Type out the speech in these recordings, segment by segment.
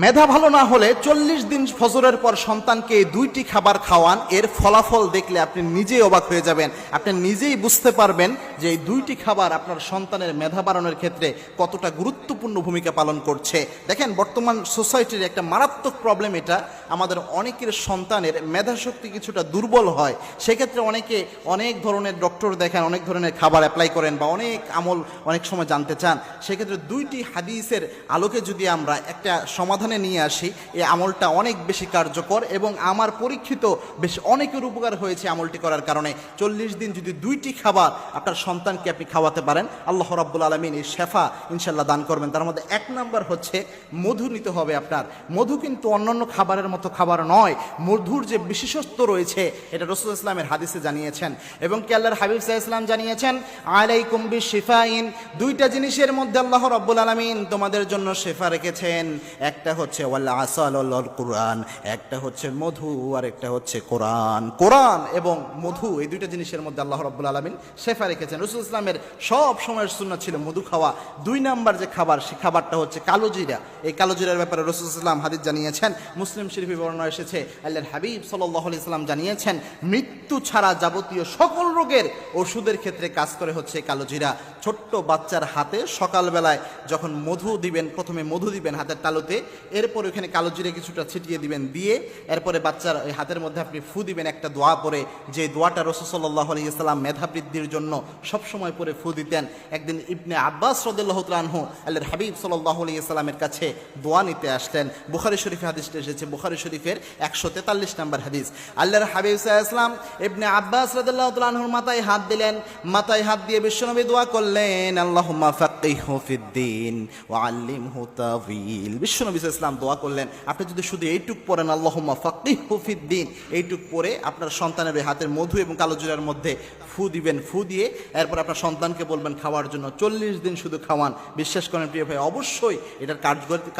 মেধা ভালো না হলে 40 দিন ফজরের পর সন্তানকে দুইটি খাবার খাওয়ান, এর ফলাফল দেখলে আপনি নিজেই অবাক হয়ে যাবেন। আপনি নিজেই বুঝতে পারবেন যে এই দুইটি খাবার আপনার সন্তানের মেধা বাড়ানোর ক্ষেত্রে কতটা গুরুত্বপূর্ণ ভূমিকা পালন করছে। দেখেন, বর্তমান সোসাইটির একটা মারাত্মক প্রবলেম এটা, আমাদের অনেকের সন্তানের মেধাশক্তি কিছুটা দুর্বল হয়। সেক্ষেত্রে অনেকে অনেক ধরনের ডক্টর দেখেন, অনেক ধরনের খাবার অ্যাপ্লাই করেন বা অনেক আমল অনেক সময় জানতে চান। সেক্ষেত্রে দুইটি হাদিসের আলোকে যদি আমরা একটা সমাধানে নিয়ে আসি, এই আমলটা অনেক বেশি কার্যকর এবং আমার পরীক্ষিত বেশ অনেকের উপকার হয়েছে আমলটি করার কারণে। 40 দিন যদি দুইটি খাবার আপনার সন্তানকে আপনি খাওয়াতে পারেন, আল্লাহ রাব্বুল আলামিন এই শেফা ইনশাল্লাহ দান করবেন। তার মধ্যে এক নাম্বার হচ্ছে মধু নিতে হবে আপনার। মধু কিন্তু অন্যান্য খাবারের মতো খাবার নয়, মধুর যে বিশেষত্ব রয়েছে এটা রাসূলুল্লাহ ইসলামের হাদিসে জানিয়েছেন এবং কি আল্লাহর হাবিব সাল্লাল্লাহু আলাইহি ওয়াসাল্লাম জানিয়েছেন, আলাইকুম বিশিফাইন, দুইটা জিনিসের মধ্যে আল্লাহ রাব্বুল আলামিন তোমাদের জন্য শেফা রেখেছেন। একটা হচ্ছে ওয়াল আসাল ওয়াল কুরআন, একটা হচ্ছে মধু আর একটা হচ্ছে কোরআন। কোরআন এবং মধু, এই দুইটা জিনিসের মধ্যে আল্লাহ রাব্বুল আলামিন শেফা রেখেছেন। রাসূলুল্লাহ ইসলামের সব সময়ের সুন্নাত ছিল মধু খাওয়া। দুই নাম্বার যে খাবার, সে খাবারটা হচ্ছে কালো জিরা। এই কালো জিরার ব্যাপারে রাসূলুল্লাহ ইসলাম হাদিস জানিয়েছেন, মুসলিম শরীফে বর্ণনা এসেছে, আল্লাহর হাবিব সাল্লাল্লাহু আলাইহি ওয়াসাল্লাম জানিয়েছেন, মৃত্যু ছাড়া যাবতীয় সকল রোগের ওষুধের ক্ষেত্রে কাজ করে হচ্ছে কালো জিরা। ছোট্ট বাচ্চার হাতে সকালবেলায় যখন মধু দিবেন, প্রথমে মধু দিবেন হাতের তালুতে, এরপর ওখানে কালো জিরে কিছুটা ছিটিয়ে দিবেন, দিয়ে এরপরে বাচ্চার ওই হাতের মধ্যে আপনি ফু দিবেন একটা দোয়া পরে, যে দোয়াটা রাসূল সাল্লাল্লাহু আলাইহি ওয়াসাল্লাম মেধা বৃদ্ধির জন্য সবসময় পরে ফু দিতেন। একদিন ইবনে আব্বাস রাদিয়াল্লাহু তাআলা আনহু আল্লাহর হাবিব সাল্লাল্লাহু আলাইহি ওয়াসাল্লামের কাছে দোয়া নিতে আসলেন। বুখারী শরীফে হাদিসটা এসেছে, বুখারী শরীফের 143 নম্বর হাদিস। আল্লাহর হাবিব সাল্লাল্লাহু আলাইহি ওয়াসাল্লাম ইবনে আব্বাস রাদিয়াল্লাহু তাআলা আনহুর মাথায় হাত দিলেন, মাথায় হাত দিয়ে বিশ্বনবী দোয়া করলেন, আল্লাহুম্মা ফাক্কিহহু ফিদ্দীন ওয়া আল্লিমহু তাওয়ীল। বিশ্বনবী সাল্লাল্লাহু আলাইহি ওয়াসাল্লাম দোয়া করলেন, আপনি যদি শুধু এইটুক পড়েন আল্লাহুম্মা ফাক্কিহহু ফিদ্দীন, এইটুক পরে আপনার সন্তানের ওই হাতের মধু এবং কালো জিরার মধ্যে ফু দিবেন, ফু দিয়ে এরপর আপনার সন্তানকে বলবেন খাওয়ার জন্য। 40 দিন শুধু খাওয়ান, বিশ্বাস করেন প্রিয় ভাই, অবশ্যই এটার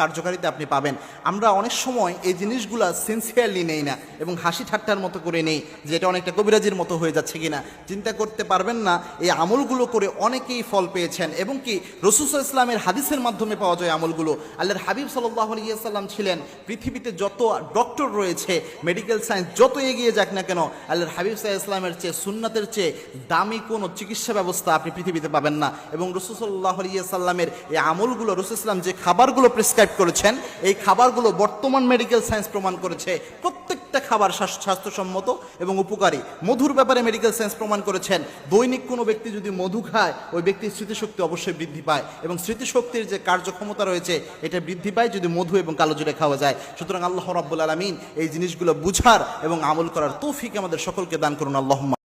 কার্যকারিতা আপনি পাবেন। আমরা অনেক সময় এই জিনিসগুলো সিনসিয়ারলি নেই না এবং হাসি ঠাট্টার মতো করে নেই যে এটা অনেকটা কবিরাজির মতো হয়ে যাচ্ছে কিনা। চিন্তা করতে পারবেন না, এই আমলগুলো করে অনেকেই ফল পেয়েছেন এবং কি রাসূল সাল্লাল্লাহু আলাইহি ওয়াসাল্লামের হাদিসের মাধ্যমে পাওয়া যায় আমলগুলো। আল্লাহর হাবিব সাল্লাল্লাহু আলাইহি ওয়াসাল্লাম ছিলেন, পৃথিবীতে যত ডক্টর রয়েছে, মেডিকেল সায়েন্স যত এগিয়ে যাক না কেন, আল্লাহর হাবিব সাল্লাল্লাহু আলাইহি ওয়াসাল্লামের চেয়ে, সুন্নাতের চেয়ে দামি কোনো চিকিৎসা ব্যবস্থা আপনি পৃথিবীতে পাবেন না। এবং রাসূল সাল্লাল্লাহু আলাইহি ওয়াসাল্লামের এই আমলগুলো, রাসূল ইসলাম যে খাবারগুলো প্রেসক্রাইব করেছেন, এই খাবারগুলো বর্তমান মেডিকেল সায়েন্স প্রমাণ করেছে প্রত্যেকটা খাবার স্বাস্থ্যসম্মত এবং উপকারী। মধুর ব্যাপারে মেডিকেল সায়েন্স প্রমাণ করেছেন, দৈনিক কোনো ব্যক্তি যদি মধু খায়, ওই ব্যক্তির স্মৃতিশক্তি অবশ্যই বৃদ্ধি পায় এবং স্মৃতিশক্তির যে কার্যক্ষমতা রয়েছে এটা বৃদ্ধি পায় যদি মধু এবং কালো জিরা খাওয়া যায়। সুতরাং আল্লাহ রাব্বুল আলামিন এই জিনিসগুলো বুঝার এবং আমল করার তৌফিক আমাদের সকলকে দান করুন। আল্লাহুম্মা